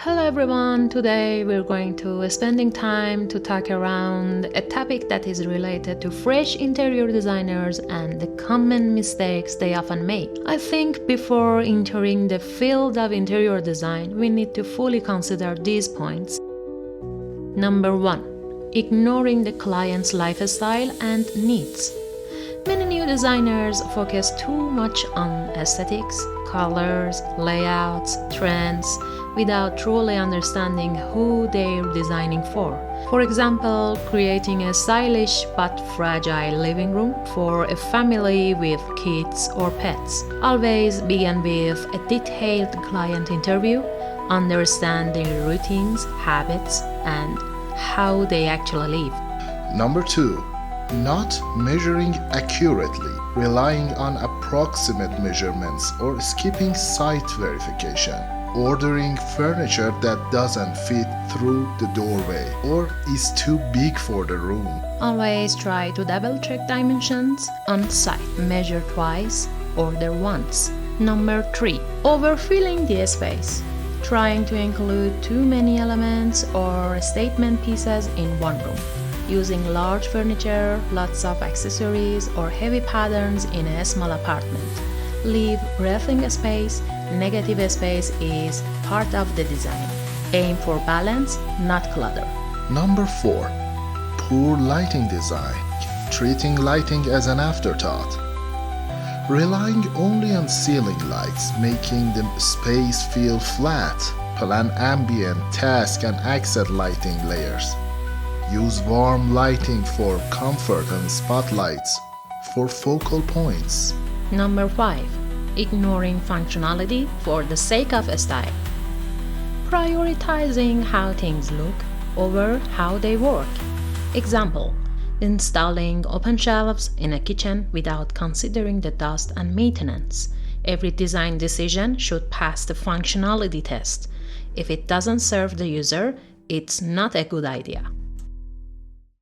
Hello everyone, today we're going to spending time to talk around a topic that is related to fresh interior designers and the common mistakes they often make. I think before entering the field of interior design, we need to fully consider these points. Number 1. Ignoring the client's lifestyle and needs. Many new designers focus too much on aesthetics, colors, layouts, trends, without truly understanding who they're designing for. For example, creating a stylish but fragile living room for a family with kids or pets. Always begin with a detailed client interview, understand their routines, habits, and how they actually live. Number 2. Not measuring accurately, relying on approximate measurements or skipping site verification. Ordering furniture that doesn't fit through the doorway or is too big for the room. Always try to double check dimensions on site. Measure twice, order once. Number 3. Overfilling the space. Trying to include too many elements or statement pieces in one room. Using large furniture, lots of accessories, or heavy patterns in a small apartment. Leave breathing space. Negative space is part of the design. Aim for balance, not clutter. Number 4. Poor lighting design. Treating lighting as an afterthought. Relying only on ceiling lights, making the space feel flat. Plan ambient, task, and exit lighting layers. Use warm lighting for comfort and spotlights for focal points. Number 5. Ignoring functionality for the sake of style. Prioritizing how things look over how they work. Example, installing open shelves in a kitchen without considering the dust and maintenance. Every design decision should pass the functionality test. If it doesn't serve the user, it's not a good idea.